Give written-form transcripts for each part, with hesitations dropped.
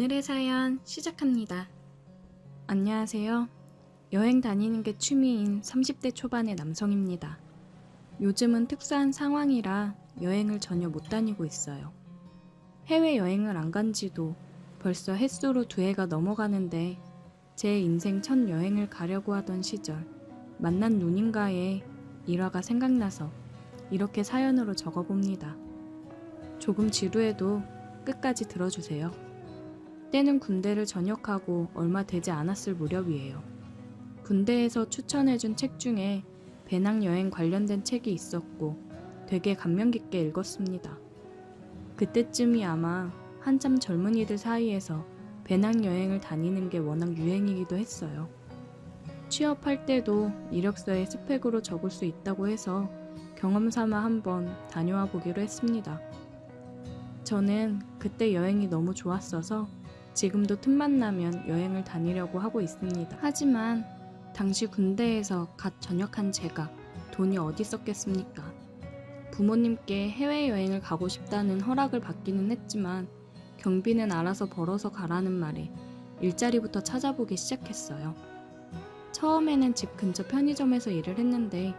오늘의 사연 시작합니다. 안녕하세요. 여행 다니는 게 취미인 30대 초반의 남성입니다. 요즘은 특수한 상황이라 여행을 전혀 못 다니고 있어요. 해외여행을 안 간 지도 벌써 햇수로 2해가 넘어가는데 제 인생 첫 여행을 가려고 하던 시절 만난 누님과의 일화가 생각나서 이렇게 사연으로 적어봅니다. 조금 지루해도 끝까지 들어주세요. 때는 군대를 전역하고 얼마 되지 않았을 무렵이에요. 군대에서 추천해준 책 중에 배낭여행 관련된 책이 있었고 되게 감명 깊게 읽었습니다. 그때쯤이 아마 한참 젊은이들 사이에서 배낭여행을 다니는 게 워낙 유행이기도 했어요. 취업할 때도 이력서에 스펙으로 적을 수 있다고 해서 경험 삼아 한번 다녀와 보기로 했습니다. 저는 그때 여행이 너무 좋았어서 지금도 틈만 나면 여행을 다니려고 하고 있습니다. 하지만 당시 군대에서 갓 전역한 제가 돈이 어디 있었겠습니까? 부모님께 해외여행을 가고 싶다는 허락을 받기는 했지만 경비는 알아서 벌어서 가라는 말에 일자리부터 찾아보기 시작했어요. 처음에는 집 근처 편의점에서 일을 했는데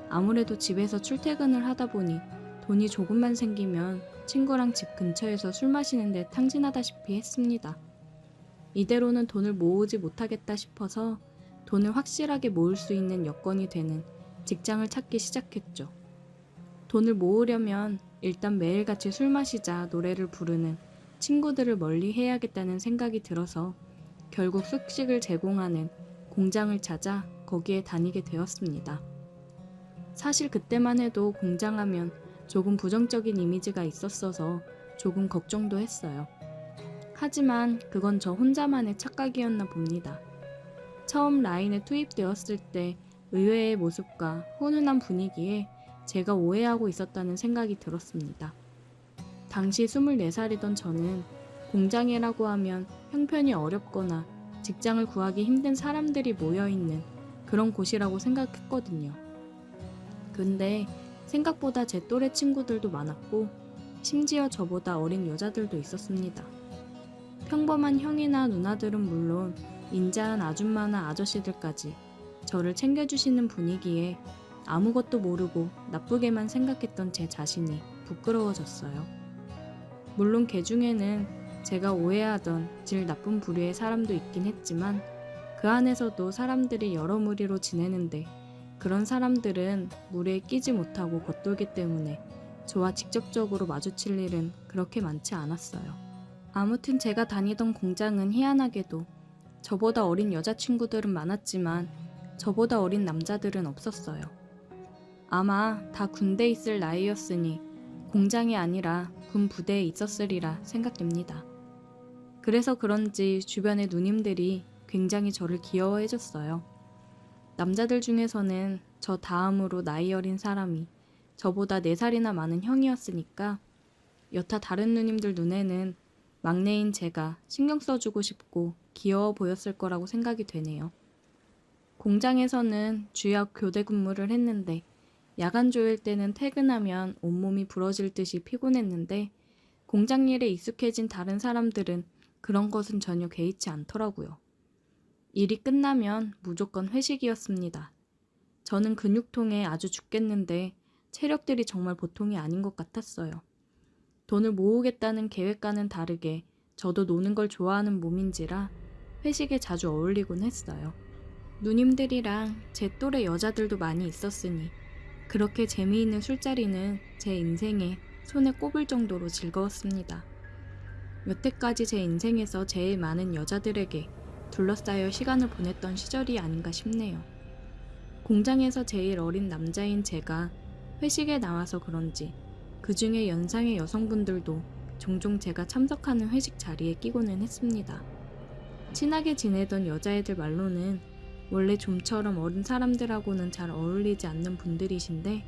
아무래도 집에서 출퇴근을 하다 보니 돈이 조금만 생기면 친구랑 집 근처에서 술 마시는 데 탕진하다시피 했습니다. 이대로는 돈을 모으지 못하겠다 싶어서 돈을 확실하게 모을 수 있는 여건이 되는 직장을 찾기 시작했죠. 돈을 모으려면 일단 매일같이 술 마시자 노래를 부르는 친구들을 멀리 해야겠다는 생각이 들어서 결국 숙식을 제공하는 공장을 찾아 거기에 다니게 되었습니다. 사실 그때만 해도 공장하면 조금 부정적인 이미지가 있었어서 조금 걱정도 했어요. 하지만 그건 저 혼자만의 착각이었나 봅니다. 처음 라인에 투입되었을 때 의외의 모습과 훈훈한 분위기에 제가 오해하고 있었다는 생각이 들었습니다. 당시 24살이던 저는 공장이라고 하면 형편이 어렵거나 직장을 구하기 힘든 사람들이 모여있는 그런 곳이라고 생각했거든요. 근데 생각보다 제 또래 친구들도 많았고 심지어 저보다 어린 여자들도 있었습니다. 평범한 형이나 누나들은 물론 인자한 아줌마나 아저씨들까지 저를 챙겨주시는 분위기에 아무것도 모르고 나쁘게만 생각했던 제 자신이 부끄러워졌어요. 물론 개 중에는 제가 오해하던 질 나쁜 부류의 사람도 있긴 했지만 그 안에서도 사람들이 여러 무리로 지내는데 그런 사람들은 무리에 끼지 못하고 겉돌기 때문에 저와 직접적으로 마주칠 일은 그렇게 많지 않았어요. 아무튼 제가 다니던 공장은 희한하게도 저보다 어린 여자친구들은 많았지만 저보다 어린 남자들은 없었어요. 아마 다 군대에 있을 나이였으니 공장이 아니라 군 부대에 있었으리라 생각됩니다. 그래서 그런지 주변의 누님들이 굉장히 저를 귀여워해줬어요. 남자들 중에서는 저 다음으로 나이 어린 사람이 저보다 4살이나 많은 형이었으니까 여타 다른 누님들 눈에는 막내인 제가 신경 써주고 싶고 귀여워 보였을 거라고 생각이 되네요. 공장에서는 주역 교대 근무를 했는데 야간 조일 때는 퇴근하면 온몸이 부러질 듯이 피곤했는데 공장 일에 익숙해진 다른 사람들은 그런 것은 전혀 개의치 않더라고요. 일이 끝나면 무조건 회식이었습니다. 저는 근육통에 아주 죽겠는데 체력들이 정말 보통이 아닌 것 같았어요. 돈을 모으겠다는 계획과는 다르게 저도 노는 걸 좋아하는 몸인지라 회식에 자주 어울리곤 했어요. 누님들이랑 제 또래 여자들도 많이 있었으니 그렇게 재미있는 술자리는 제 인생에 손에 꼽을 정도로 즐거웠습니다. 여태까지 제 인생에서 제일 많은 여자들에게 둘러싸여 시간을 보냈던 시절이 아닌가 싶네요. 공장에서 제일 어린 남자인 제가 회식에 나와서 그런지 그 중에 연상의 여성분들도 종종 제가 참석하는 회식 자리에 끼고는 했습니다. 친하게 지내던 여자애들 말로는 원래 좀처럼 어린 사람들하고는 잘 어울리지 않는 분들이신데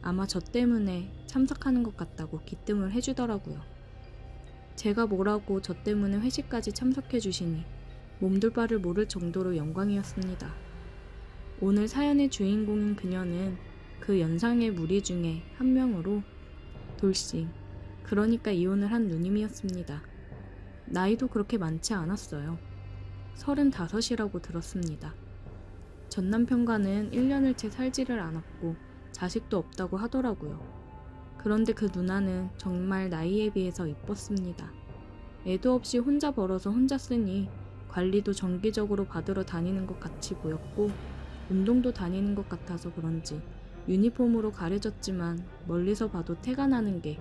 아마 저 때문에 참석하는 것 같다고 기뜸을 해주더라고요. 제가 뭐라고 저 때문에 회식까지 참석해 주시니 몸둘 바를 모를 정도로 영광이었습니다. 오늘 사연의 주인공인 그녀는 그 연상의 무리 중에 한 명으로 돌싱, 그러니까 이혼을 한 누님이었습니다. 나이도 그렇게 많지 않았어요. 35이라고 들었습니다. 전 남편과는 1년을 채 살지를 않았고 자식도 없다고 하더라고요. 그런데 그 누나는 정말 나이에 비해서 이뻤습니다. 애도 없이 혼자 벌어서 혼자 쓰니 관리도 정기적으로 받으러 다니는 것 같이 보였고 운동도 다니는 것 같아서 그런지 유니폼으로 가려졌지만 멀리서 봐도 태가 나는 게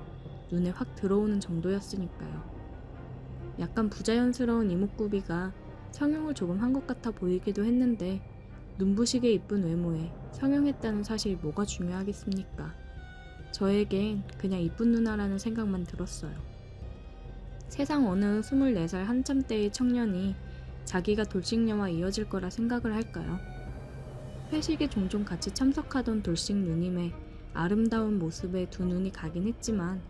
눈에 확 들어오는 정도였으니까요. 약간 부자연스러운 이목구비가 성형을 조금 한 것 같아 보이기도 했는데 눈부시게 이쁜 외모에 성형했다는 사실이 뭐가 중요하겠습니까? 저에겐 그냥 이쁜 누나라는 생각만 들었어요. 세상 어느 24살 한참 때의 청년이 자기가 돌싱녀와 이어질 거라 생각을 할까요? 회식에 종종 같이 참석하던 돌싱 누님의 아름다운 모습에 두 눈이 가긴 했지만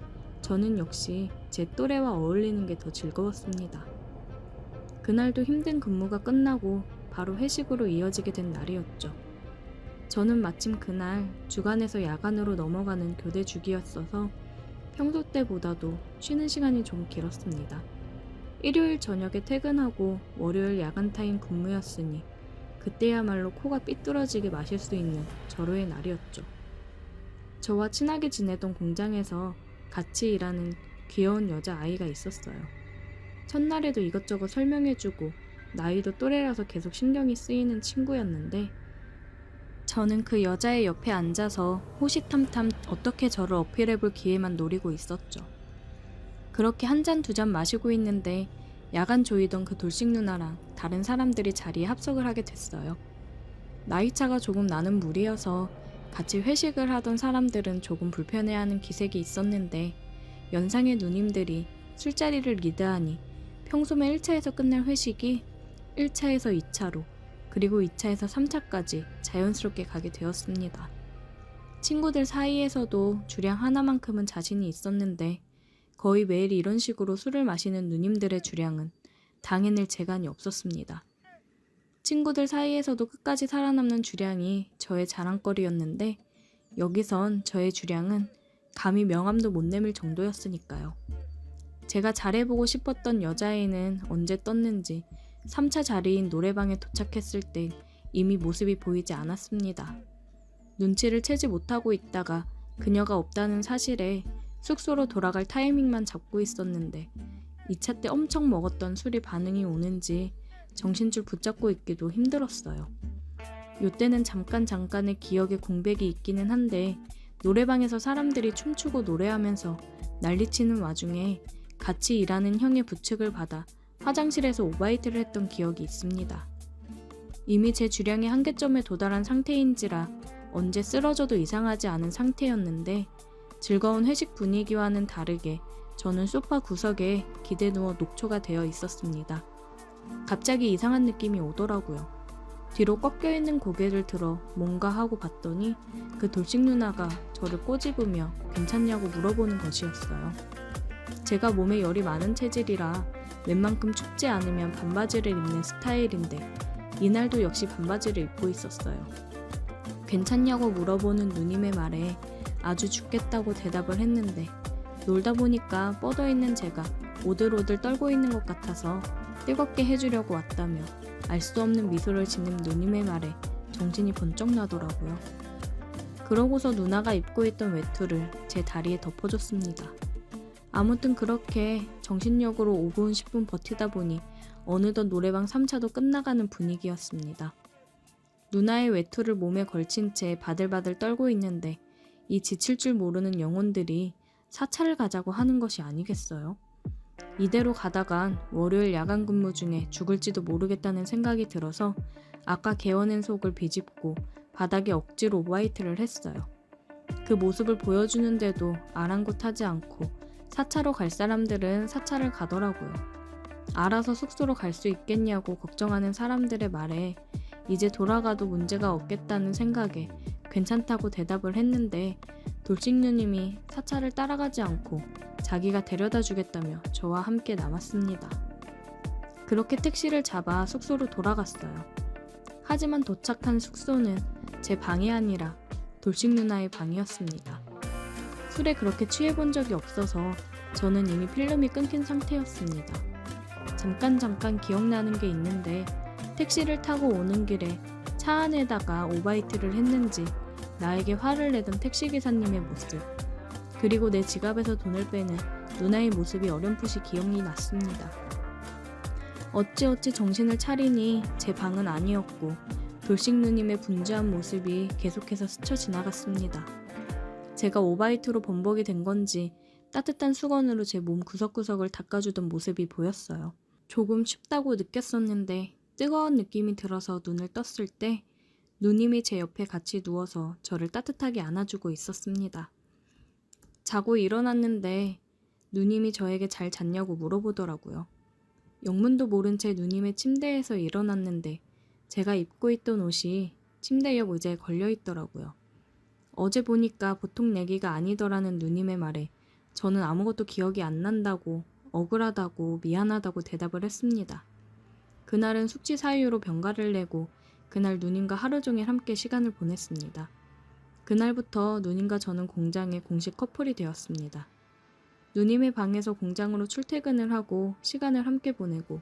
저는 역시 제 또래와 어울리는 게 더 즐거웠습니다. 그날도 힘든 근무가 끝나고 바로 회식으로 이어지게 된 날이었죠. 저는 마침 그날 주간에서 야간으로 넘어가는 교대 주기였어서 평소 때보다도 쉬는 시간이 좀 길었습니다. 일요일 저녁에 퇴근하고 월요일 야간 타임 근무였으니 그때야말로 코가 삐뚤어지게 마실 수 있는 절호의 날이었죠. 저와 친하게 지내던 공장에서 같이 일하는 귀여운 여자아이가 있었어요. 첫날에도 이것저것 설명해주고 나이도 또래라서 계속 신경이 쓰이는 친구였는데 저는 그 여자의 옆에 앉아서 호시탐탐 어떻게 저를 어필해볼 기회만 노리고 있었죠. 그렇게 한 잔 두 잔 마시고 있는데 야간 조이던 그 돌싱 누나랑 다른 사람들이 자리에 합석을 하게 됐어요. 나이차가 조금 나는 무리여서 같이 회식을 하던 사람들은 조금 불편해하는 기색이 있었는데 연상의 누님들이 술자리를 리드하니 평소면 1차에서 끝날 회식이 1차에서 2차로 그리고 2차에서 3차까지 자연스럽게 가게 되었습니다. 친구들 사이에서도 주량 하나만큼은 자신이 있었는데 거의 매일 이런 식으로 술을 마시는 누님들의 주량은 당해낼 재간이 없었습니다. 친구들 사이에서도 끝까지 살아남는 주량이 저의 자랑거리였는데 여기선 저의 주량은 감히 명함도 못 내밀 정도였으니까요. 제가 잘해보고 싶었던 여자애는 언제 떴는지 3차 자리인 노래방에 도착했을 때 이미 모습이 보이지 않았습니다. 눈치를 채지 못하고 있다가 그녀가 없다는 사실에 숙소로 돌아갈 타이밍만 잡고 있었는데 2차 때 엄청 먹었던 술이 반응이 오는지 정신줄 붙잡고 있기도 힘들었어요. 요때는 잠깐의 기억에 공백이 있기는 한데 노래방에서 사람들이 춤추고 노래하면서 난리치는 와중에 같이 일하는 형의 부축을 받아 화장실에서 오바이트를 했던 기억이 있습니다. 이미 제 주량의 한계점에 도달한 상태인지라 언제 쓰러져도 이상하지 않은 상태였는데 즐거운 회식 분위기와는 다르게 저는 소파 구석에 기대 누워 녹초가 되어 있었습니다. 갑자기 이상한 느낌이 오더라고요. 뒤로 꺾여있는 고개를 들어 뭔가 하고 봤더니 그 돌싱 누나가 저를 꼬집으며 괜찮냐고 물어보는 것이었어요. 제가 몸에 열이 많은 체질이라 웬만큼 춥지 않으면 반바지를 입는 스타일인데 이날도 역시 반바지를 입고 있었어요. 괜찮냐고 물어보는 누님의 말에 아주 죽겠다고 대답을 했는데 놀다 보니까 뻗어있는 제가 오들오들 떨고 있는 것 같아서 뜨겁게 해주려고 왔다며 알 수 없는 미소를 짓는 누님의 말에 정신이 번쩍 나더라고요. 그러고서 누나가 입고 있던 외투를 제 다리에 덮어줬습니다. 아무튼 그렇게 정신력으로 5분 10분 버티다 보니 어느덧 노래방 3차도 끝나가는 분위기였습니다. 누나의 외투를 몸에 걸친 채 바들바들 떨고 있는데 이 지칠 줄 모르는 영혼들이 4차를 가자고 하는 것이 아니겠어요? 이대로 가다간 월요일 야간 근무 중에 죽을지도 모르겠다는 생각이 들어서 아까 개어낸 속을 비집고 바닥에 억지로 오바이트를 했어요. 그 모습을 보여주는데도 아랑곳하지 않고 4차로 갈 사람들은 4차를 가더라고요. 알아서 숙소로 갈 수 있겠냐고 걱정하는 사람들의 말에 이제 돌아가도 문제가 없겠다는 생각에 괜찮다고 대답을 했는데 돌싱 누님이 4차를 따라가지 않고 자기가 데려다 주겠다며 저와 함께 남았습니다. 그렇게 택시를 잡아 숙소로 돌아갔어요. 하지만 도착한 숙소는 제 방이 아니라 돌싱 누나의 방이었습니다. 술에 그렇게 취해본 적이 없어서 저는 이미 필름이 끊긴 상태였습니다. 잠깐 기억나는 게 있는데 택시를 타고 오는 길에 차 안에다가 오바이트를 했는지 나에게 화를 내던 택시기사님의 모습, 그리고 내 지갑에서 돈을 빼는 누나의 모습이 어렴풋이 기억이 났습니다. 어찌어찌 정신을 차리니 제 방은 아니었고 돌싱 누님의 분주한 모습이 계속해서 스쳐 지나갔습니다. 제가 오바이트로 범벅이 된 건지 따뜻한 수건으로 제 몸 구석구석을 닦아주던 모습이 보였어요. 조금 춥다고 느꼈었는데 뜨거운 느낌이 들어서 눈을 떴을 때 누님이 제 옆에 같이 누워서 저를 따뜻하게 안아주고 있었습니다. 자고 일어났는데 누님이 저에게 잘 잤냐고 물어보더라고요. 영문도 모른 채 누님의 침대에서 일어났는데 제가 입고 있던 옷이 침대 옆 의자에 걸려 있더라고요. 어제 보니까 보통 내기가 아니더라는 누님의 말에 저는 아무것도 기억이 안 난다고, 억울하다고, 미안하다고 대답을 했습니다. 그날은 숙취 사유로 병가를 내고 그날 누님과 하루 종일 함께 시간을 보냈습니다. 그날부터 누님과 저는 공장에 공식 커플이 되었습니다. 누님의 방에서 공장으로 출퇴근을 하고 시간을 함께 보내고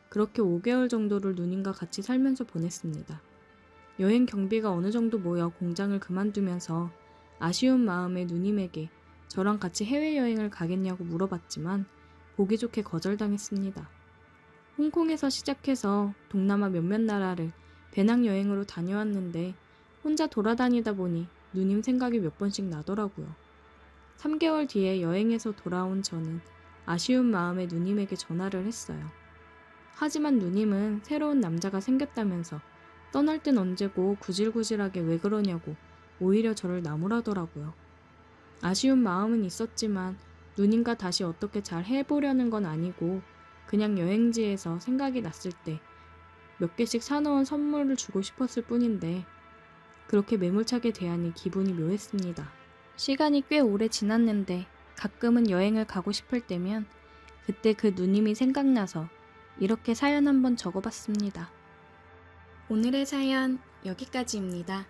그렇게 5개월 정도를 누님과 같이 살면서 보냈습니다. 여행 경비가 어느 정도 모여 공장을 그만두면서 아쉬운 마음에 누님에게 저랑 같이 해외여행을 가겠냐고 물어봤지만 보기 좋게 거절당했습니다. 홍콩에서 시작해서 동남아 몇몇 나라를 배낭여행으로 다녀왔는데 혼자 돌아다니다 보니 누님 생각이 몇 번씩 나더라고요. 3개월 뒤에 여행에서 돌아온 저는 아쉬운 마음에 누님에게 전화를 했어요. 하지만 누님은 새로운 남자가 생겼다면서 떠날 땐 언제고 구질구질하게 왜 그러냐고 오히려 저를 나무라더라고요. 아쉬운 마음은 있었지만 누님과 다시 어떻게 잘 해보려는 건 아니고 그냥 여행지에서 생각이 났을 때 몇 개씩 사놓은 선물을 주고 싶었을 뿐인데 그렇게 매몰차게 대하니 기분이 묘했습니다. 시간이 꽤 오래 지났는데 가끔은 여행을 가고 싶을 때면 그때 그 누님이 생각나서 이렇게 사연 한번 적어봤습니다. 오늘의 사연 여기까지입니다.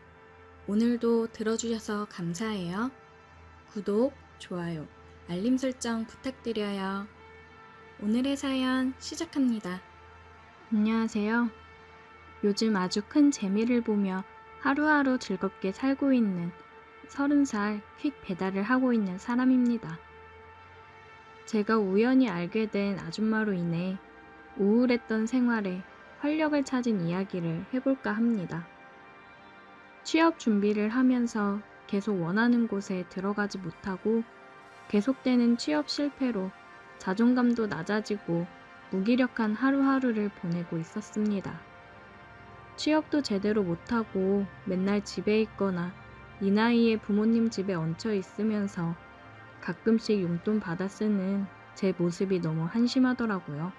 오늘도 들어주셔서 감사해요. 구독, 좋아요, 알림 설정 부탁드려요. 오늘의 사연 시작합니다. 안녕하세요. 요즘 아주 큰 재미를 보며 하루하루 즐겁게 살고 있는 30살 퀵 배달을 하고 있는 사람입니다. 제가 우연히 알게 된 아줌마로 인해 우울했던 생활에 활력을 찾은 이야기를 해볼까 합니다. 취업 준비를 하면서 계속 원하는 곳에 들어가지 못하고 계속되는 취업 실패로 자존감도 낮아지고 무기력한 하루하루를 보내고 있었습니다. 취업도 제대로 못하고 맨날 집에 있거나 이 나이에 부모님 집에 얹혀 있으면서 가끔씩 용돈 받아 쓰는 제 모습이 너무 한심하더라고요.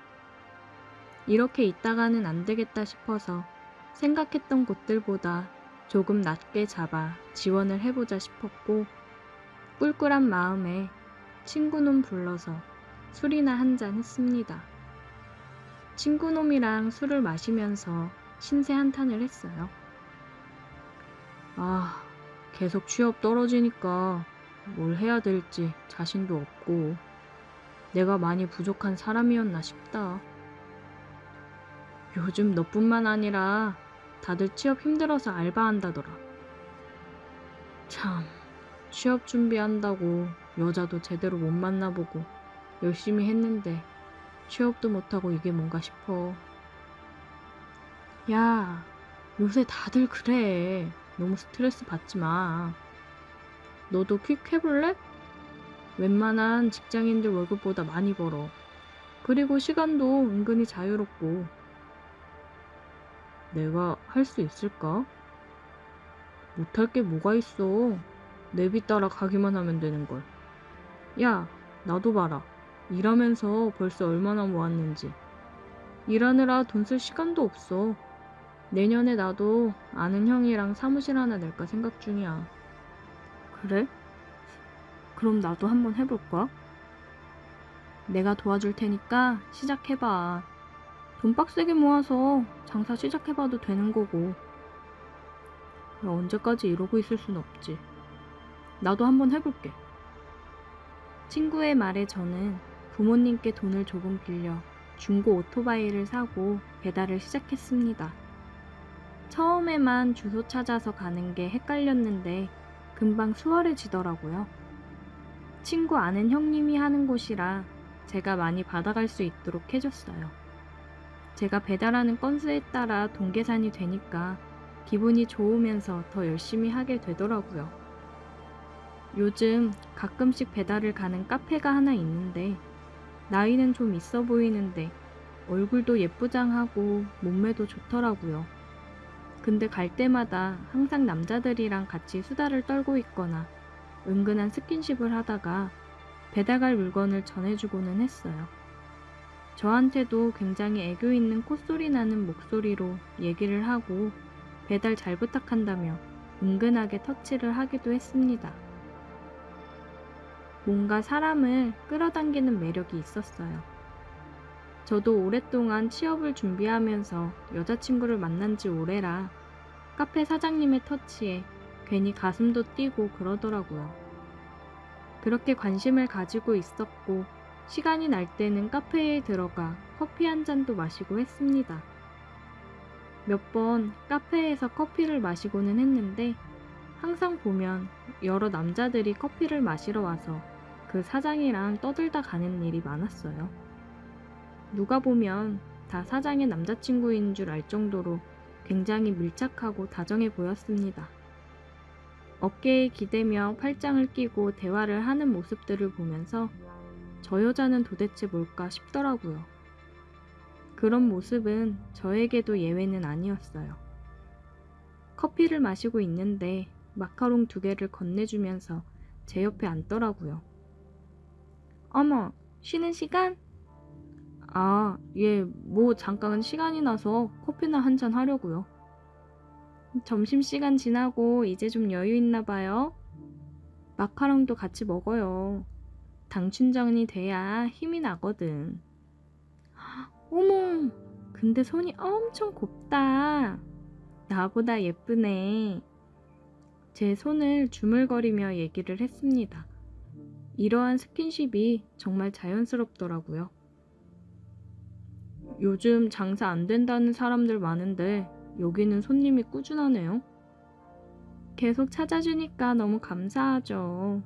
이렇게 있다가는 안 되겠다 싶어서 생각했던 곳들보다 조금 낮게 잡아 지원을 해보자 싶었고 꿀꿀한 마음에 친구놈 불러서 술이나 한잔 했습니다. 친구놈이랑 술을 마시면서 신세 한탄을 했어요. 계속 취업 떨어지니까 뭘 해야 될지 자신도 없고 내가 많이 부족한 사람이었나 싶다. 요즘 너뿐만 아니라 다들 취업 힘들어서 알바한다더라. 참, 취업 준비한다고 여자도 제대로 못 만나보고 열심히 했는데 취업도 못하고 이게 뭔가 싶어. 야, 요새 다들 그래. 너무 스트레스 받지 마. 너도 퀵 해볼래? 웬만한 직장인들 월급보다 많이 벌어. 그리고 시간도 은근히 자유롭고. 내가 할 수 있을까? 못할 게 뭐가 있어. 내비 따라 가기만 하면 되는걸. 야, 나도 봐라. 일하면서 벌써 얼마나 모았는지. 일하느라 돈 쓸 시간도 없어. 내년에 나도 아는 형이랑 사무실 하나 낼까 생각 중이야. 그래? 그럼 나도 한번 해볼까? 내가 도와줄 테니까 시작해봐. 돈 빡세게 모아서 장사 시작해봐도 되는 거고. 야, 언제까지 이러고 있을 순 없지. 나도 한번 해볼게. 친구의 말에 저는 부모님께 돈을 조금 빌려 중고 오토바이를 사고 배달을 시작했습니다. 처음에만 주소 찾아서 가는 게 헷갈렸는데 금방 수월해지더라고요. 친구 아는 형님이 하는 곳이라 제가 많이 받아갈 수 있도록 해줬어요. 제가 배달하는 건수에 따라 돈 계산이 되니까 기분이 좋으면서 더 열심히 하게 되더라고요. 요즘 가끔씩 배달을 가는 카페가 하나 있는데 나이는 좀 있어 보이는데 얼굴도 예쁘장하고 몸매도 좋더라고요. 근데 갈 때마다 항상 남자들이랑 같이 수다를 떨고 있거나 은근한 스킨십을 하다가 배달갈 물건을 전해주고는 했어요. 저한테도 굉장히 애교 있는 콧소리 나는 목소리로 얘기를 하고 배달 잘 부탁한다며 은근하게 터치를 하기도 했습니다. 뭔가 사람을 끌어당기는 매력이 있었어요. 저도 오랫동안 취업을 준비하면서 여자친구를 만난 지 오래라 카페 사장님의 터치에 괜히 가슴도 뛰고 그러더라고요. 그렇게 관심을 가지고 있었고 시간이 날 때는 카페에 들어가 커피 한 잔도 마시고 했습니다. 몇 번 카페에서 커피를 마시고는 했는데 항상 보면 여러 남자들이 커피를 마시러 와서 그 사장이랑 떠들다 가는 일이 많았어요. 누가 보면 다 사장의 남자친구인 줄 알 정도로 굉장히 밀착하고 다정해 보였습니다. 어깨에 기대며 팔짱을 끼고 대화를 하는 모습들을 보면서 저 여자는 도대체 뭘까 싶더라고요. 그런 모습은 저에게도 예외는 아니었어요. 커피를 마시고 있는데 마카롱 2개를 건네주면서 제 옆에 앉더라고요. 어머, 쉬는 시간? 아, 예, 뭐 잠깐 시간이 나서 커피나 한잔 하려고요. 점심시간 지나고 이제 좀 여유 있나 봐요. 마카롱도 같이 먹어요. 당 충전이 돼야 힘이 나거든. 어머, 근데 손이 엄청 곱다. 나보다 예쁘네. 제 손을 주물거리며 얘기를 했습니다. 이러한 스킨십이 정말 자연스럽더라고요. 요즘 장사 안 된다는 사람들 많은데 여기는 손님이 꾸준하네요. 계속 찾아주니까 너무 감사하죠.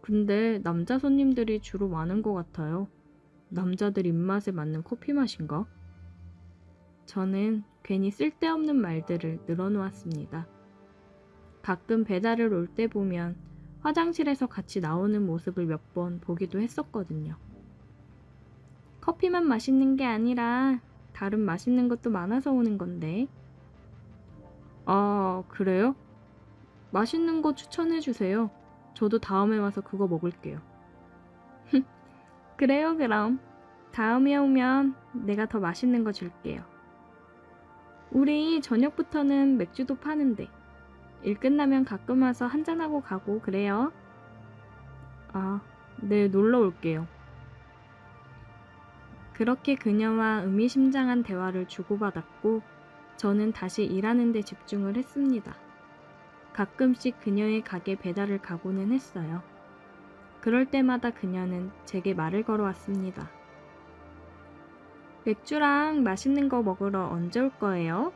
근데 남자 손님들이 주로 많은 것 같아요. 남자들 입맛에 맞는 커피 맛인가? 저는 괜히 쓸데없는 말들을 늘어놓았습니다. 가끔 배달을 올 때 보면 화장실에서 같이 나오는 모습을 몇 번 보기도 했었거든요. 커피만 맛있는 게 아니라 다른 맛있는 것도 많아서 오는 건데. 아, 그래요? 맛있는 거 추천해 주세요. 저도 다음에 와서 그거 먹을게요. 그래요, 그럼. 다음에 오면 내가 더 맛있는 거 줄게요. 우리 저녁부터는 맥주도 파는데 일 끝나면 가끔 와서 한잔하고 가고 그래요. 아, 네, 놀러 올게요. 그렇게 그녀와 의미심장한 대화를 주고받았고 저는 다시 일하는 데 집중을 했습니다. 가끔씩 그녀의 가게 배달을 가고는 했어요. 그럴 때마다 그녀는 제게 말을 걸어왔습니다. 맥주랑 맛있는 거 먹으러 언제 올 거예요?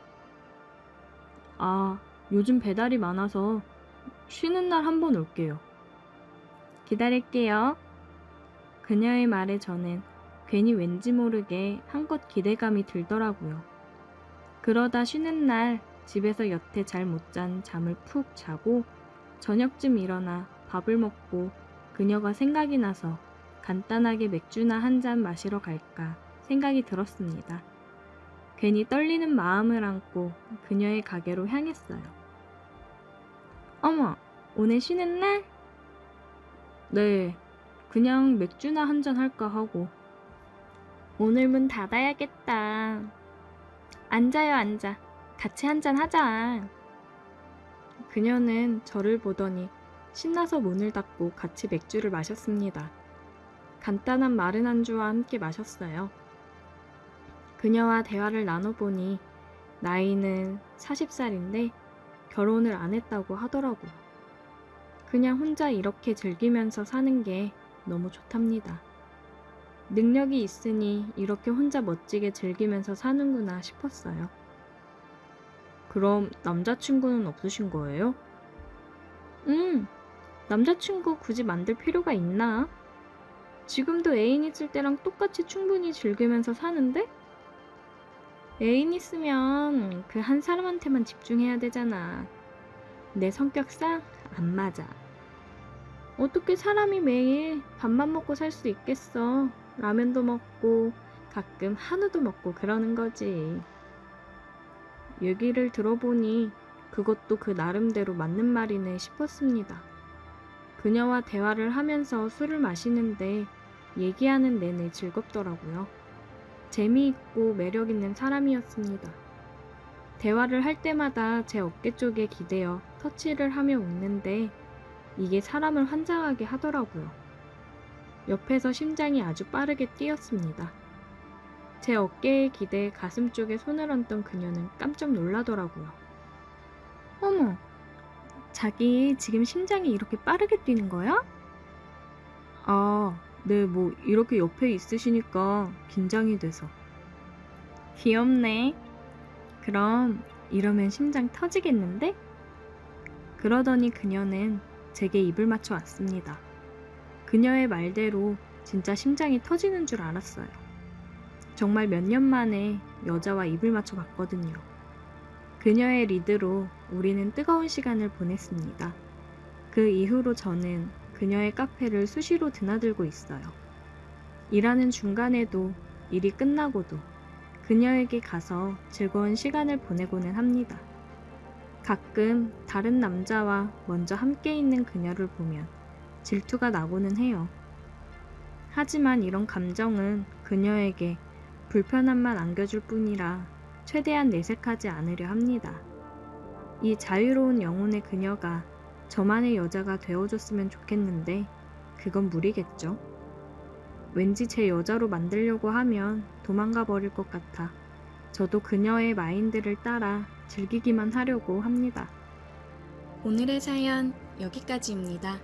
아, 요즘 배달이 많아서 쉬는 날 한번 올게요. 기다릴게요. 그녀의 말에 저는 괜히 왠지 모르게 한껏 기대감이 들더라고요. 그러다 쉬는 날 집에서 여태 잘 못 잔 잠을 푹 자고 저녁쯤 일어나 밥을 먹고 그녀가 생각이 나서 간단하게 맥주나 한 잔 마시러 갈까 생각이 들었습니다. 괜히 떨리는 마음을 안고 그녀의 가게로 향했어요. 어머, 오늘 쉬는 날? 네, 그냥 맥주나 한 잔 할까 하고. 오늘 문 닫아야겠다. 앉아요, 앉아. 같이 한잔 하자. 그녀는 저를 보더니 신나서 문을 닫고 같이 맥주를 마셨습니다. 간단한 마른 안주와 함께 마셨어요. 그녀와 대화를 나눠보니 나이는 40살인데 결혼을 안 했다고 하더라고요. 그냥 혼자 이렇게 즐기면서 사는 게 너무 좋답니다. 능력이 있으니 이렇게 혼자 멋지게 즐기면서 사는구나 싶었어요. 그럼 남자친구는 없으신 거예요? 남자친구 굳이 만들 필요가 있나? 지금도 애인 있을 때랑 똑같이 충분히 즐기면서 사는데? 애인 있으면 그 한 사람한테만 집중해야 되잖아. 내 성격상 안 맞아. 어떻게 사람이 매일 밥만 먹고 살 수 있겠어. 라면도 먹고 가끔 한우도 먹고 그러는 거지. 얘기를 들어보니 그것도 그 나름대로 맞는 말이네 싶었습니다. 그녀와 대화를 하면서 술을 마시는데 얘기하는 내내 즐겁더라고요. 재미있고 매력있는 사람이었습니다. 대화를 할 때마다 제 어깨 쪽에 기대어 터치를 하며 웃는데 이게 사람을 환장하게 하더라고요. 옆에서 심장이 아주 빠르게 뛰었습니다. 제 어깨에 기대 가슴 쪽에 손을 얹던 그녀는 깜짝 놀라더라고요. 어머, 자기 지금 심장이 이렇게 빠르게 뛰는 거야? 아, 네, 뭐 이렇게 옆에 있으시니까 긴장이 돼서. 귀엽네. 그럼 이러면 심장 터지겠는데? 그러더니 그녀는 제게 입을 맞춰 왔습니다. 그녀의 말대로 진짜 심장이 터지는 줄 알았어요. 정말 몇 년 만에 여자와 입을 맞춰 봤거든요. 그녀의 리드로 우리는 뜨거운 시간을 보냈습니다. 그 이후로 저는 그녀의 카페를 수시로 드나들고 있어요. 일하는 중간에도 일이 끝나고도 그녀에게 가서 즐거운 시간을 보내고는 합니다. 가끔 다른 남자와 먼저 함께 있는 그녀를 보면 질투가 나고는 해요. 하지만 이런 감정은 그녀에게 불편함만 안겨줄 뿐이라 최대한 내색하지 않으려 합니다. 이 자유로운 영혼의 그녀가 저만의 여자가 되어줬으면 좋겠는데 그건 무리겠죠. 왠지 제 여자로 만들려고 하면 도망가 버릴 것 같아 저도 그녀의 마인드를 따라 즐기기만 하려고 합니다. 오늘의 사연 여기까지입니다.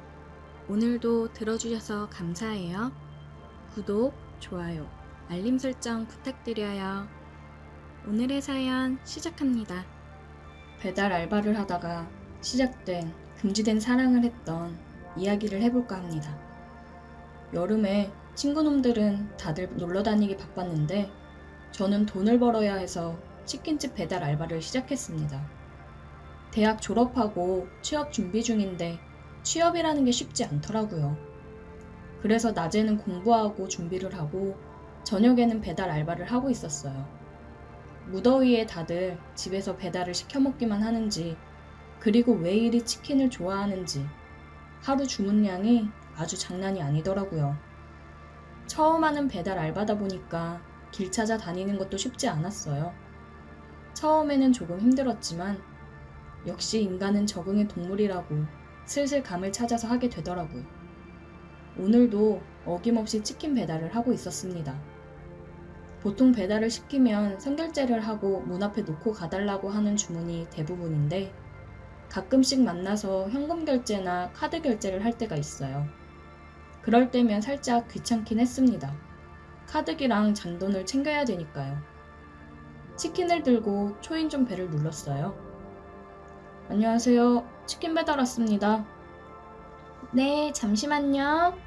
오늘도 들어주셔서 감사해요. 구독, 좋아요, 알림 설정 부탁드려요. 오늘의 사연 시작합니다. 배달 알바를 하다가 시작된 금지된 사랑을 했던 이야기를 해볼까 합니다. 여름에 친구놈들은 다들 놀러 다니기 바빴는데 저는 돈을 벌어야 해서 치킨집 배달 알바를 시작했습니다. 대학 졸업하고 취업 준비 중인데 취업이라는 게 쉽지 않더라고요. 그래서 낮에는 공부하고 준비를 하고 저녁에는 배달 알바를 하고 있었어요. 무더위에 다들 집에서 배달을 시켜 먹기만 하는지 그리고 왜 이리 치킨을 좋아하는지 하루 주문량이 아주 장난이 아니더라고요. 처음 하는 배달 알바다 보니까 길 찾아 다니는 것도 쉽지 않았어요. 처음에는 조금 힘들었지만 역시 인간은 적응의 동물이라고 슬슬 감을 찾아서 하게 되더라고요. 오늘도 어김없이 치킨 배달을 하고 있었습니다. 보통 배달을 시키면 선결제를 하고 문 앞에 놓고 가달라고 하는 주문이 대부분인데 가끔씩 만나서 현금 결제나 카드 결제를 할 때가 있어요. 그럴 때면 살짝 귀찮긴 했습니다. 카드기랑 잔돈을 챙겨야 되니까요. 치킨을 들고 초인종 벨을 눌렀어요. 안녕하세요. 치킨 배달 왔습니다. 네, 잠시만요.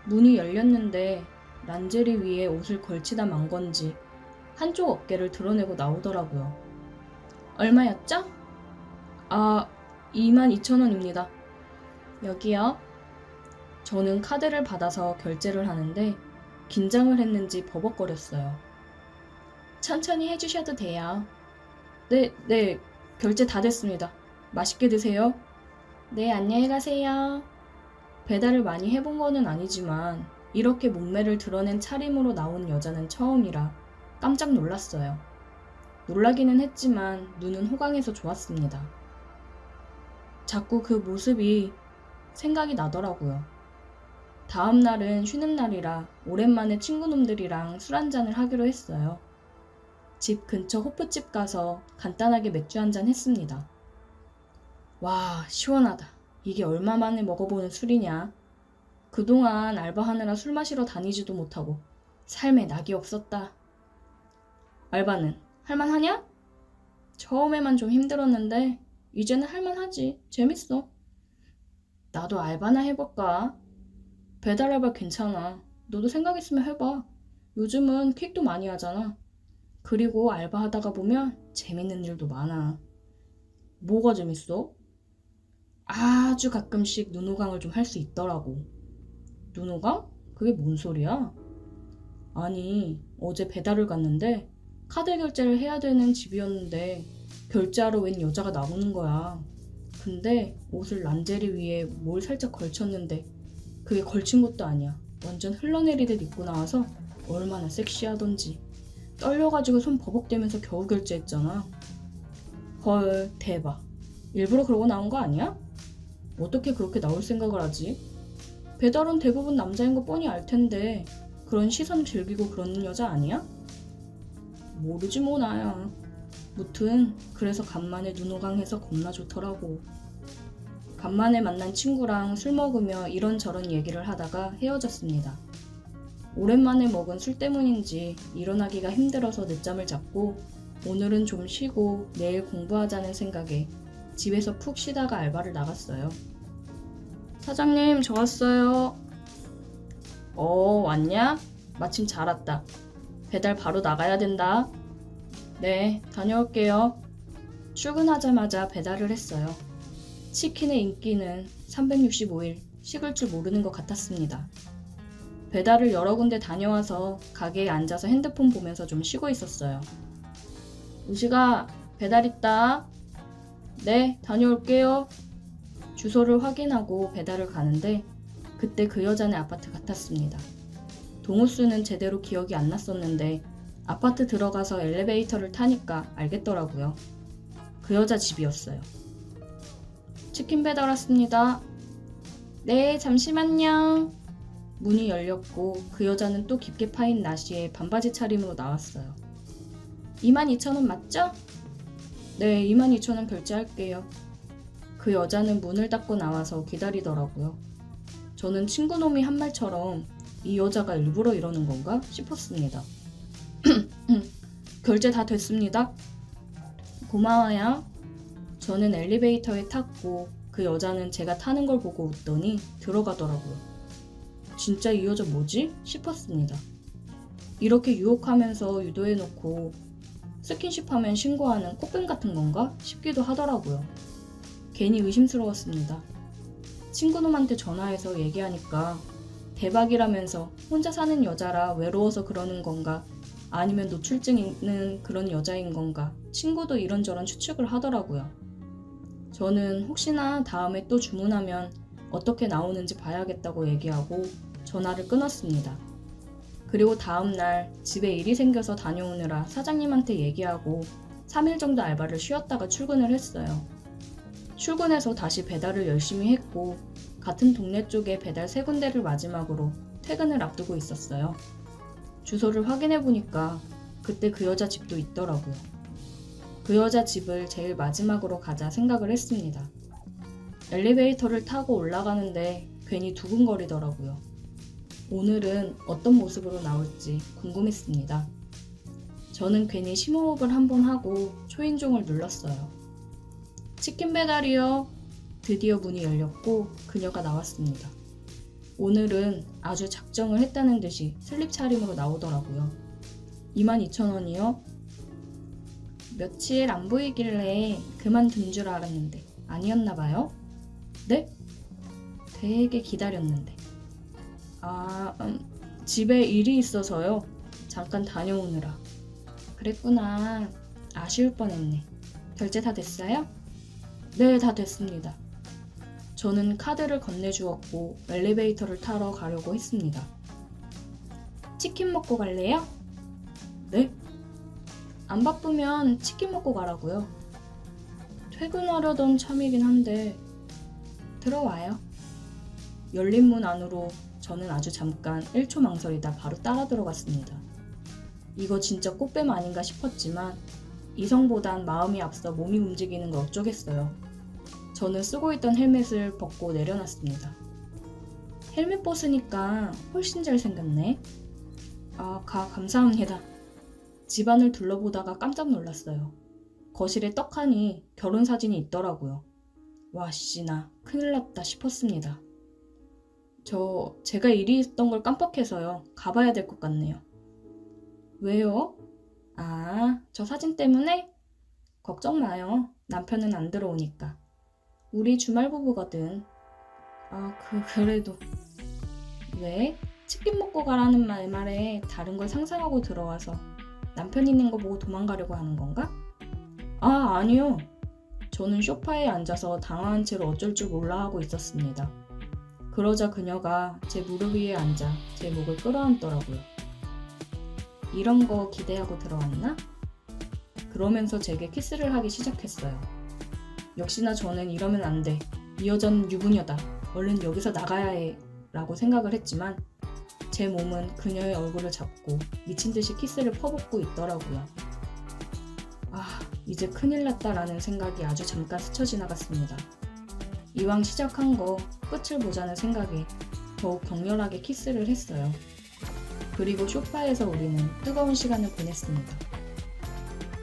문이 열렸는데 란제리 위에 옷을 걸치다 만 건지 한쪽 어깨를 드러내고 나오더라고요. 얼마였죠? 22,000원입니다. 여기요. 저는 카드를 받아서 결제를 하는데 긴장을 했는지 버벅거렸어요. 천천히 해주셔도 돼요. 네, 결제 다 됐습니다. 맛있게 드세요. 네, 안녕히 가세요. 배달을 많이 해본 거는 아니지만 이렇게 몸매를 드러낸 차림으로 나온 여자는 처음이라 깜짝 놀랐어요. 놀라기는 했지만 눈은 호강해서 좋았습니다. 자꾸 그 모습이 생각이 나더라고요. 다음 날은 쉬는 날이라 오랜만에 친구놈들이랑 술 한잔을 하기로 했어요. 집 근처 호프집 가서 간단하게 맥주 한잔 했습니다. 와, 시원하다. 이게 얼마 만에 먹어보는 술이냐? 그동안 알바하느라 술 마시러 다니지도 못하고 삶에 낙이 없었다. 알바는 할만하냐? 처음에만 좀 힘들었는데 이제는 할만하지. 재밌어. 나도 알바나 해볼까? 배달 알바 괜찮아. 너도 생각 있으면 해봐. 요즘은 퀵도 많이 하잖아. 그리고 알바하다가 보면 재밌는 일도 많아. 뭐가 재밌어? 아주 가끔씩 눈호강을 좀 할 수 있더라고. 눈호강? 그게 뭔 소리야? 아니, 어제 배달을 갔는데 카드 결제를 해야 되는 집이었는데 결제하러 웬 여자가 나오는 거야. 근데 옷을 란제리 위에 뭘 살짝 걸쳤는데 그게 걸친 것도 아니야. 완전 흘러내리듯 입고 나와서 얼마나 섹시하던지. 떨려가지고 손 버벅대면서 겨우 결제했잖아. 헐, 대박. 일부러 그러고 나온 거 아니야? 어떻게 그렇게 나올 생각을 하지? 배달은 대부분 남자인 거 뻔히 알 텐데 그런 시선 즐기고 그러는 여자 아니야? 모르지 뭐 나야. 무튼 그래서 간만에 눈호강해서 겁나 좋더라고. 간만에 만난 친구랑 술 먹으며 이런저런 얘기를 하다가 헤어졌습니다. 오랜만에 먹은 술 때문인지 일어나기가 힘들어서 늦잠을 잤고 오늘은 좀 쉬고 내일 공부하자는 생각에 집에서 푹 쉬다가 알바를 나갔어요. 사장님, 저 왔어요. 왔냐? 마침 잘 왔다. 배달 바로 나가야 된다. 네, 다녀올게요. 출근하자마자 배달을 했어요. 치킨의 인기는 365일 식을 줄 모르는 것 같았습니다. 배달을 여러 군데 다녀와서 가게에 앉아서 핸드폰 보면서 좀 쉬고 있었어요. 우식아, 배달 있다. 네, 다녀올게요. 주소를 확인하고 배달을 가는데 그때 그 여자네 아파트 같았습니다. 동호수는 제대로 기억이 안 났었는데 아파트 들어가서 엘리베이터를 타니까 알겠더라고요. 그 여자 집이었어요. 치킨 배달 왔습니다. 네, 잠시만요. 문이 열렸고 그 여자는 또 깊게 파인 나시에 반바지 차림으로 나왔어요. 22,000원 맞죠? 네, 22,000원 결제할게요. 그 여자는 문을 닫고 나와서 기다리더라고요. 저는 친구놈이 한 말처럼 이 여자가 일부러 이러는 건가 싶었습니다. 결제 다 됐습니다. 고마워요. 저는 엘리베이터에 탔고 그 여자는 제가 타는 걸 보고 웃더니 들어가더라고요. 진짜 이 여자 뭐지? 싶었습니다. 이렇게 유혹하면서 유도해놓고 스킨십하면 신고하는 꽃뱀 같은 건가? 싶기도 하더라고요. 괜히 의심스러웠습니다. 친구놈한테 전화해서 얘기하니까 대박이라면서 혼자 사는 여자라 외로워서 그러는 건가 아니면 노출증 있는 그런 여자인 건가 친구도 이런저런 추측을 하더라고요. 저는 혹시나 다음에 또 주문하면 어떻게 나오는지 봐야겠다고 얘기하고 전화를 끊었습니다. 그리고 다음날 집에 일이 생겨서 다녀오느라 사장님한테 얘기하고 3일 정도 알바를 쉬었다가 출근을 했어요. 출근해서 다시 배달을 열심히 했고 같은 동네 쪽에 배달 3군데를 마지막으로 퇴근을 앞두고 있었어요. 주소를 확인해보니까 그때 그 여자 집도 있더라고요. 그 여자 집을 제일 마지막으로 가자 생각을 했습니다. 엘리베이터를 타고 올라가는데 괜히 두근거리더라고요. 오늘은 어떤 모습으로 나올지 궁금했습니다. 저는 괜히 심호흡을 한번 하고 초인종을 눌렀어요. 치킨 배달이요. 드디어 문이 열렸고 그녀가 나왔습니다. 오늘은 아주 작정을 했다는 듯이 슬립 차림으로 나오더라고요. 22,000원이요? 며칠 안 보이길래 그만둔 줄 알았는데 아니었나봐요? 네? 되게 기다렸는데. 집에 일이 있어서요. 잠깐 다녀오느라. 그랬구나. 아쉬울 뻔했네. 결제 다 됐어요? 네, 다 됐습니다. 저는 카드를 건네주었고 엘리베이터를 타러 가려고 했습니다. 치킨 먹고 갈래요? 네? 안 바쁘면 치킨 먹고 가라고요. 퇴근하려던 참이긴 한데 들어와요. 열린 문 안으로 저는 아주 잠깐 1초 망설이다 바로 따라 들어갔습니다. 이거 진짜 꽃뱀 아닌가 싶었지만 이성보단 마음이 앞서 몸이 움직이는 걸 어쩌겠어요. 저는 쓰고 있던 헬멧을 벗고 내려놨습니다. 헬멧 벗으니까 훨씬 잘생겼네. 아, 감사합니다. 집안을 둘러보다가 깜짝 놀랐어요. 거실에 떡하니 결혼 사진이 있더라고요. 와, 나 큰일 났다 싶었습니다. 제가 일이 있던 걸 깜빡해서요. 가봐야 될 것 같네요. 왜요? 아, 저 사진 때문에? 걱정 마요. 남편은 안 들어오니까. 우리 주말 부부거든. 아, 그래도. 왜? 치킨 먹고 가라는 말에 다른 걸 상상하고 들어와서 남편 있는 거 보고 도망가려고 하는 건가? 아, 아니요. 저는 소파에 앉아서 당황한 채로 어쩔 줄 몰라 하고 있었습니다. 그러자 그녀가 제 무릎 위에 앉아 제 목을 끌어안더라고요. 이런 거 기대하고 들어왔나? 그러면서 제게 키스를 하기 시작했어요. 역시나 저는 이러면 안 돼. 이 여자는 유부녀다. 얼른 여기서 나가야 해. 라고 생각을 했지만 제 몸은 그녀의 얼굴을 잡고 미친 듯이 키스를 퍼붓고 있더라고요. 아, 이제 큰일 났다라는 생각이 아주 잠깐 스쳐 지나갔습니다. 이왕 시작한 거 끝을 보자는 생각에 더욱 격렬하게 키스를 했어요. 그리고 소파에서 우리는 뜨거운 시간을 보냈습니다.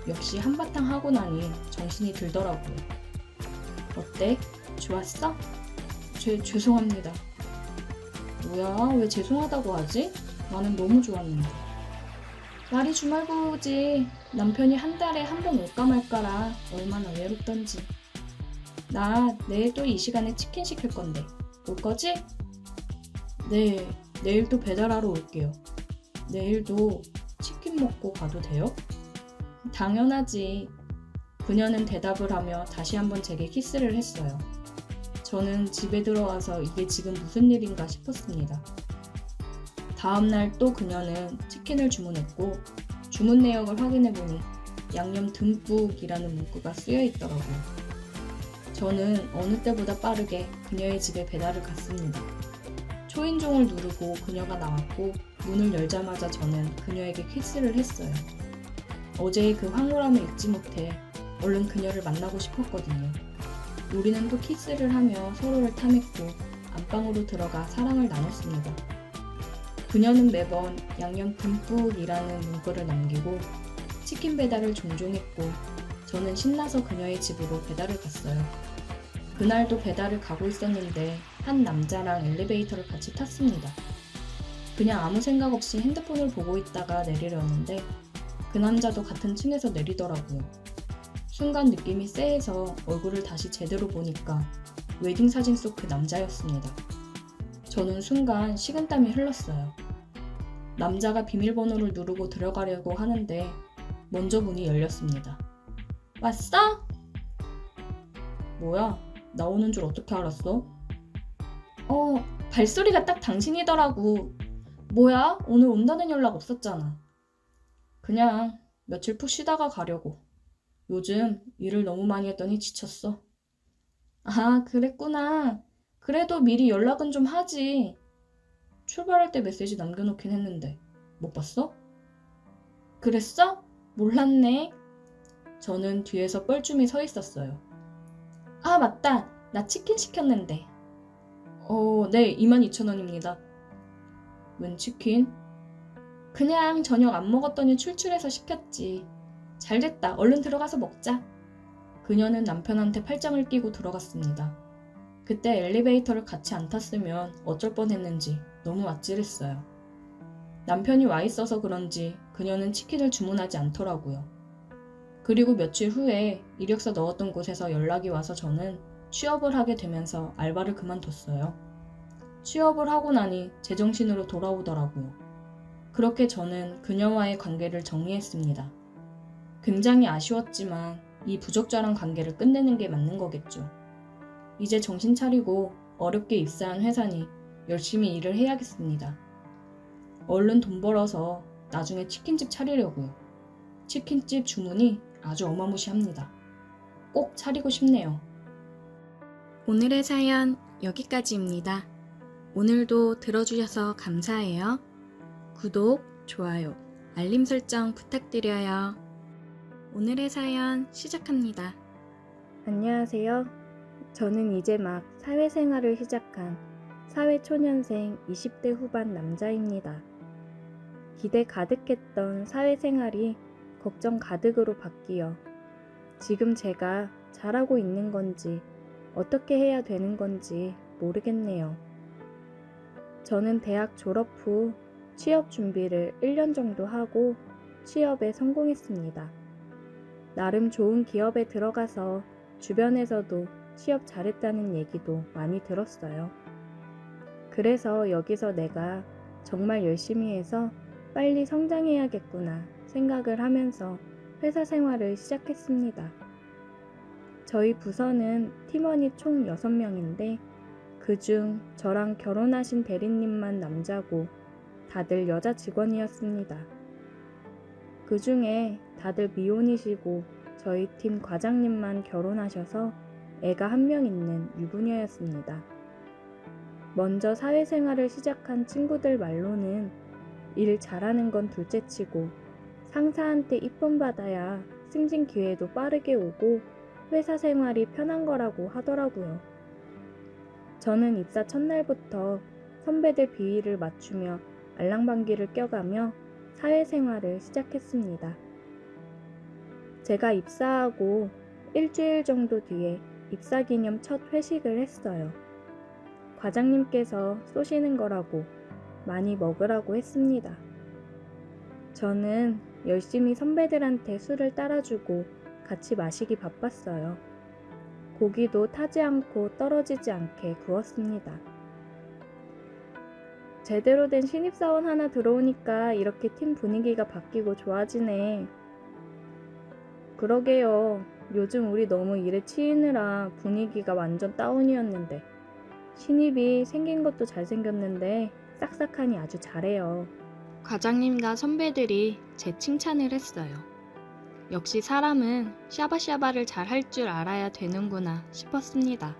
역시 한바탕 하고 나니 정신이 들더라고요. 어때? 좋았어? 죄송합니다. 뭐야, 왜 죄송하다고 하지? 나는 너무 좋았는데. 날이 주말부부지. 남편이 한 달에 한 번 올까 말까라 얼마나 외롭던지. 나 내일 또 이 시간에 치킨 시킬 건데 올 거지? 네, 내일 또 배달하러 올게요. 내일도 치킨 먹고 가도 돼요? 당연하지. 그녀는 대답을 하며 다시 한번 제게 키스를 했어요. 저는 집에 들어와서 이게 지금 무슨 일인가 싶었습니다. 다음날 또 그녀는 치킨을 주문했고 주문 내역을 확인해보니 양념 듬뿍이라는 문구가 쓰여 있더라고요. 저는 어느 때보다 빠르게 그녀의 집에 배달을 갔습니다. 초인종을 누르고 그녀가 나왔고 문을 열자마자 저는 그녀에게 키스를 했어요. 어제의 그 황홀함을 잊지 못해 얼른 그녀를 만나고 싶었거든요. 우리는 또 키스를 하며 서로를 탐했고 안방으로 들어가 사랑을 나눴습니다. 그녀는 매번 양념 듬뿍이라는 문구를 남기고 치킨 배달을 종종 했고 저는 신나서 그녀의 집으로 배달을 갔어요. 그날도 배달을 가고 있었는데 한 남자랑 엘리베이터를 같이 탔습니다. 그냥 아무 생각 없이 핸드폰을 보고 있다가 내리려는데 그 남자도 같은 층에서 내리더라고요. 순간 느낌이 쎄해서 얼굴을 다시 제대로 보니까 웨딩 사진 속 그 남자였습니다. 저는 순간 식은땀이 흘렀어요. 남자가 비밀번호를 누르고 들어가려고 하는데 먼저 문이 열렸습니다. 왔어? 뭐야? 나 오는 줄 어떻게 알았어? 발소리가 딱 당신이더라고. 뭐야? 오늘 온다는 연락 없었잖아. 그냥 며칠 푹 쉬다가 가려고. 요즘 일을 너무 많이 했더니 지쳤어. 아, 그랬구나. 그래도 미리 연락은 좀 하지. 출발할 때 메시지 남겨놓긴 했는데 못 봤어? 그랬어? 몰랐네. 저는 뒤에서 뻘쭘히 서 있었어요. 아, 맞다. 나 치킨 시켰는데. 네, 22,000원입니다. 웬 치킨? 그냥 저녁 안 먹었더니 출출해서 시켰지. 잘됐다. 얼른 들어가서 먹자. 그녀는 남편한테 팔짱을 끼고 들어갔습니다. 그때 엘리베이터를 같이 안 탔으면 어쩔 뻔했는지 너무 아찔했어요. 남편이 와 있어서 그런지 그녀는 치킨을 주문하지 않더라고요. 그리고 며칠 후에 이력서 넣었던 곳에서 연락이 와서 저는 취업을 하게 되면서 알바를 그만뒀어요. 취업을 하고 나니 제정신으로 돌아오더라고요. 그렇게 저는 그녀와의 관계를 정리했습니다. 굉장히 아쉬웠지만 이 부적절한 관계를 끝내는 게 맞는 거겠죠. 이제 정신 차리고 어렵게 입사한 회사니 열심히 일을 해야겠습니다. 얼른 돈 벌어서 나중에 치킨집 차리려고요. 치킨집 주문이 아주 어마무시합니다. 꼭 차리고 싶네요. 오늘의 사연 여기까지입니다. 오늘도 들어주셔서 감사해요. 구독, 좋아요, 알림 설정 부탁드려요. 오늘의 사연 시작합니다. 안녕하세요. 저는 이제 막 사회생활을 시작한 사회초년생 20대 후반 남자입니다. 기대 가득했던 사회생활이 걱정 가득으로 바뀌어 지금 제가 잘하고 있는 건지 어떻게 해야 되는 건지 모르겠네요. 저는 대학 졸업 후 취업 준비를 1년 정도 하고 취업에 성공했습니다. 나름 좋은 기업에 들어가서 주변에서도 취업 잘했다는 얘기도 많이 들었어요. 그래서 여기서 내가 정말 열심히 해서 빨리 성장해야겠구나 생각을 하면서 회사 생활을 시작했습니다. 저희 부서는 팀원이 총 6명인데 그중 저랑 결혼하신 대리님만 남자고 다들 여자 직원이었습니다. 그 중에 다들 미혼이시고 저희 팀 과장님만 결혼하셔서 애가 1명 있는 유부녀였습니다. 먼저 사회생활을 시작한 친구들 말로는 일 잘하는 건 둘째치고 상사한테 이쁨 받아야 승진 기회도 빠르게 오고 회사 생활이 편한 거라고 하더라고요. 저는 입사 첫날부터 선배들 비위를 맞추며 알랑방귀를 껴가며 사회생활을 시작했습니다. 제가 입사하고 일주일 정도 뒤에 입사기념 첫 회식을 했어요. 과장님께서 쏘시는 거라고 많이 먹으라고 했습니다. 저는 열심히 선배들한테 술을 따라주고 같이 마시기 바빴어요. 고기도 타지 않고 떨어지지 않게 구웠습니다. 제대로 된 신입사원 하나 들어오니까 이렇게 팀 분위기가 바뀌고 좋아지네. 그러게요. 요즘 우리 너무 일에 치이느라 분위기가 완전 다운이었는데 신입이 생긴 것도 잘생겼는데 싹싹하니 아주 잘해요. 과장님과 선배들이 제 칭찬을 했어요. 역시 사람은 샤바샤바를 잘 할 줄 알아야 되는구나 싶었습니다.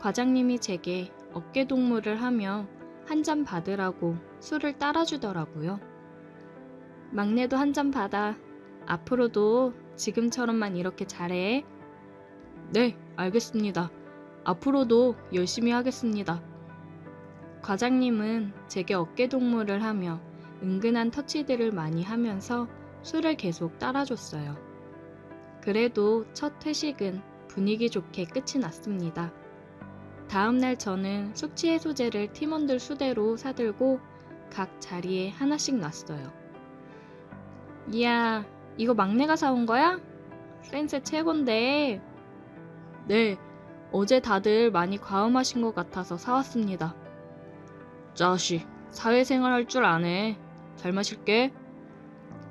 과장님이 제게 어깨동무를 하며 한 잔 받으라고 술을 따라주더라고요. 막내도 한 잔 받아. 앞으로도 지금처럼만 이렇게 잘해. 네, 알겠습니다. 앞으로도 열심히 하겠습니다. 과장님은 제게 어깨동무를 하며 은근한 터치들을 많이 하면서 술을 계속 따라줬어요. 그래도 첫 회식은 분위기 좋게 끝이 났습니다. 다음날 저는 숙취해소제를 팀원들 수대로 사들고 각 자리에 하나씩 놨어요. 이야, 이거 막내가 사온 거야? 센스 최곤데. 네, 어제 다들 많이 과음하신 것 같아서 사왔습니다. 자식, 사회생활 할 줄 아네. 잘 마실게.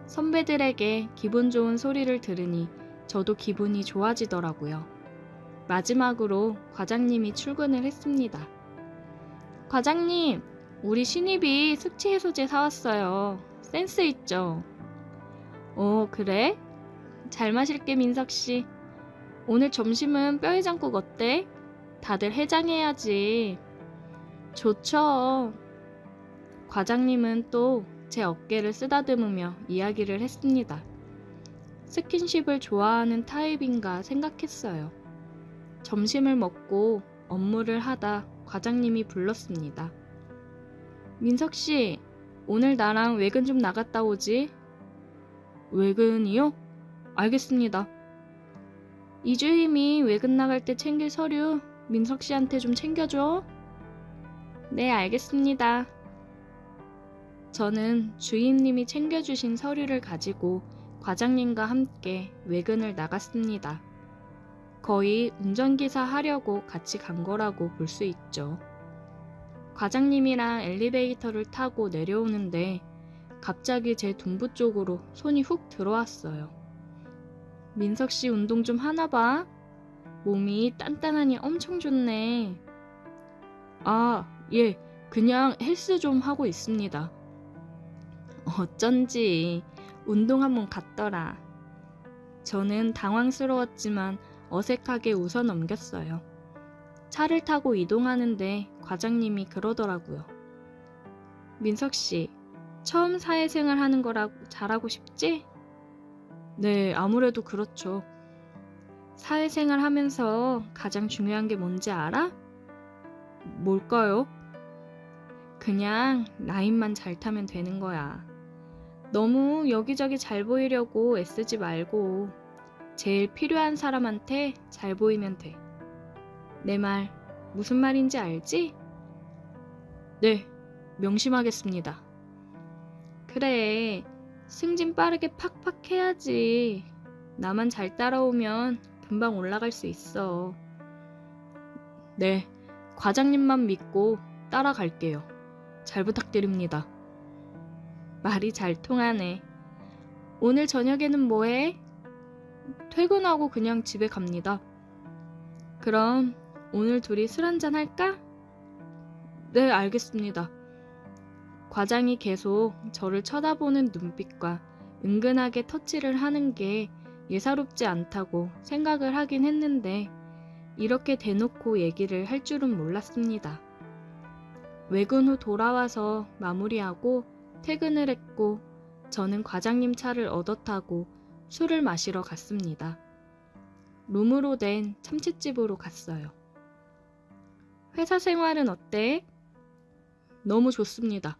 선배들에게 기분 좋은 소리를 들으니 저도 기분이 좋아지더라고요. 마지막으로 과장님이 출근을 했습니다. 과장님, 우리 신입이 숙취해소제 사왔어요. 센스 있죠? 그래? 잘 마실게, 민석씨. 오늘 점심은 뼈해장국 어때? 다들 해장해야지. 좋죠. 과장님은 또 제 어깨를 쓰다듬으며 이야기를 했습니다. 스킨십을 좋아하는 타입인가 생각했어요. 점심을 먹고 업무를 하다 과장님이 불렀습니다. 민석씨, 오늘 나랑 외근 좀 나갔다 오지? 외근이요? 알겠습니다. 이주임이 외근 나갈 때 챙길 서류 민석씨한테 좀 챙겨줘. 네, 알겠습니다. 저는 주임님이 챙겨주신 서류를 가지고 과장님과 함께 외근을 나갔습니다. 거의 운전기사 하려고 같이 간 거라고 볼 수 있죠. 과장님이랑 엘리베이터를 타고 내려오는데 갑자기 제 둔부 쪽으로 손이 훅 들어왔어요. 민석씨 운동 좀 하나 봐. 몸이 단단하니 엄청 좋네. 아, 예, 그냥 헬스 좀 하고 있습니다. 어쩐지 운동 한번 갔더라. 저는 당황스러웠지만 어색하게 웃어 넘겼어요. 차를 타고 이동하는데 과장님이 그러더라고요. 민석씨, 처음 사회생활 하는 거라고 잘하고 싶지? 네, 아무래도 그렇죠. 사회생활 하면서 가장 중요한 게 뭔지 알아? 뭘까요? 그냥 라인만 잘 타면 되는 거야. 너무 여기저기 잘 보이려고 애쓰지 말고 제일 필요한 사람한테 잘 보이면 돼. 내 말 무슨 말인지 알지? 네, 명심하겠습니다. 그래, 승진 빠르게 팍팍 해야지. 나만 잘 따라오면 금방 올라갈 수 있어. 네, 과장님만 믿고 따라갈게요. 잘 부탁드립니다. 말이 잘 통하네. 오늘 저녁에는 뭐해? 퇴근하고 그냥 집에 갑니다. 그럼 오늘 둘이 술 한잔 할까? 네, 알겠습니다. 과장이 계속 저를 쳐다보는 눈빛과 은근하게 터치를 하는 게 예사롭지 않다고 생각을 하긴 했는데 이렇게 대놓고 얘기를 할 줄은 몰랐습니다. 외근 후 돌아와서 마무리하고 퇴근을 했고 저는 과장님 차를 얻어 타고 술을 마시러 갔습니다. 룸으로 된 참치집으로 갔어요. 회사 생활은 어때? 너무 좋습니다.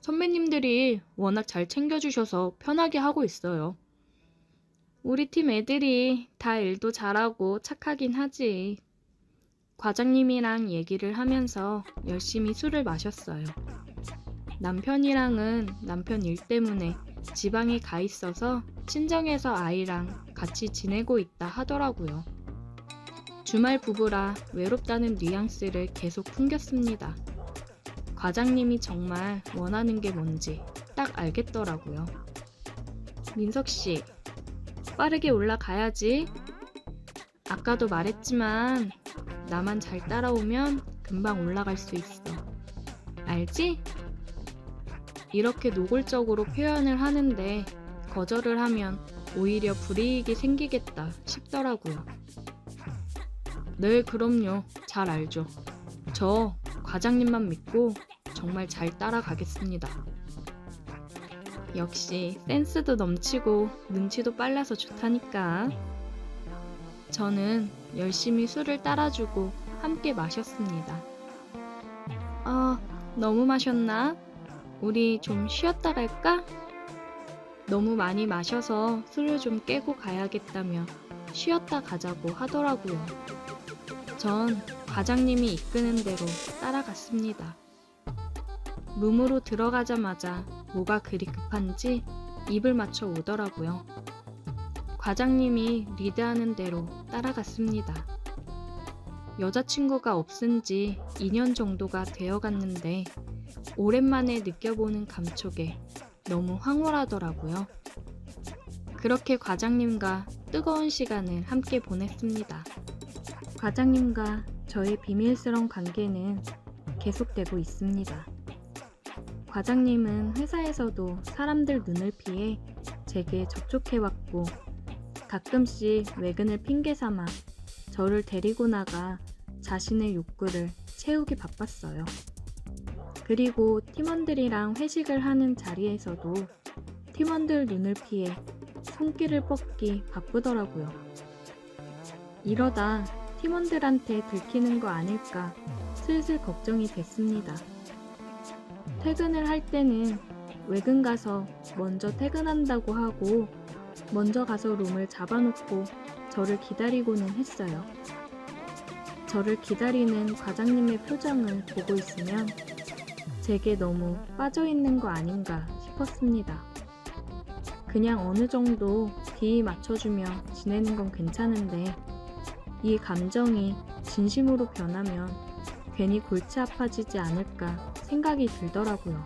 선배님들이 워낙 잘 챙겨주셔서 편하게 하고 있어요. 우리 팀 애들이 다 일도 잘하고 착하긴 하지. 과장님이랑 얘기를 하면서 열심히 술을 마셨어요. 남편이랑은 남편 일 때문에 지방에 가 있어서 친정에서 아이랑 같이 지내고 있다 하더라고요. 주말 부부라 외롭다는 뉘앙스를 계속 풍겼습니다. 과장님이 정말 원하는 게 뭔지 딱 알겠더라고요. 민석씨, 빠르게 올라가야지. 아까도 말했지만 나만 잘 따라오면 금방 올라갈 수 있어. 알지? 이렇게 노골적으로 표현을 하는데 거절을 하면 오히려 불이익이 생기겠다 싶더라고요. 네, 그럼요. 잘 알죠. 저 과장님만 믿고 정말 잘 따라가겠습니다. 역시 센스도 넘치고 눈치도 빨라서 좋다니까. 저는 열심히 술을 따라주고 함께 마셨습니다. 너무 마셨나? 우리 좀 쉬었다 갈까? 너무 많이 마셔서 술을 좀 깨고 가야겠다며 쉬었다 가자고 하더라고요. 전 과장님이 이끄는 대로 따라갔습니다. 룸으로 들어가자마자 뭐가 그리 급한지 입을 맞춰 오더라고요. 과장님이 리드하는 대로 따라갔습니다. 여자친구가 없은 지 2년 정도가 되어갔는데 오랜만에 느껴보는 감촉에 너무 황홀하더라고요. 그렇게 과장님과 뜨거운 시간을 함께 보냈습니다. 과장님과 저의 비밀스러운 관계는 계속되고 있습니다. 과장님은 회사에서도 사람들 눈을 피해 제게 접촉해왔고 가끔씩 외근을 핑계 삼아 저를 데리고 나가 자신의 욕구를 채우기 바빴어요. 그리고 팀원들이랑 회식을 하는 자리에서도 팀원들 눈을 피해 손길을 뻗기 바쁘더라고요. 이러다 팀원들한테 들키는 거 아닐까 슬슬 걱정이 됐습니다. 퇴근을 할 때는 외근 가서 먼저 퇴근한다고 하고 먼저 가서 룸을 잡아놓고 저를 기다리고는 했어요. 저를 기다리는 과장님의 표정을 보고 있으면 제게 너무 빠져있는 거 아닌가 싶었습니다. 그냥 어느 정도 비위 맞춰주며 지내는 건 괜찮은데 이 감정이 진심으로 변하면 괜히 골치 아파지지 않을까 생각이 들더라고요.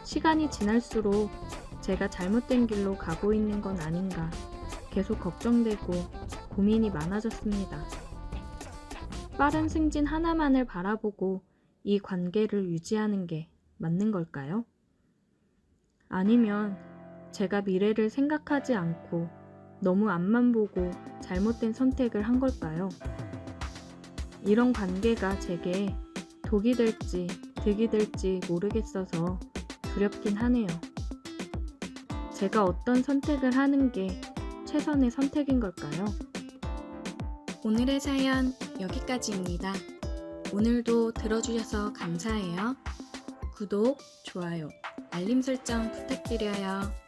시간이 지날수록 제가 잘못된 길로 가고 있는 건 아닌가 계속 걱정되고 고민이 많아졌습니다. 빠른 승진 하나만을 바라보고 이 관계를 유지하는 게 맞는 걸까요? 아니면 제가 미래를 생각하지 않고 너무 앞만 보고 잘못된 선택을 한 걸까요? 이런 관계가 제게 독이 될지 득이 될지 모르겠어서 두렵긴 하네요. 제가 어떤 선택을 하는 게 최선의 선택인 걸까요? 오늘의 사연 여기까지입니다. 오늘도 들어주셔서 감사해요. 구독, 좋아요, 알림 설정 부탁드려요.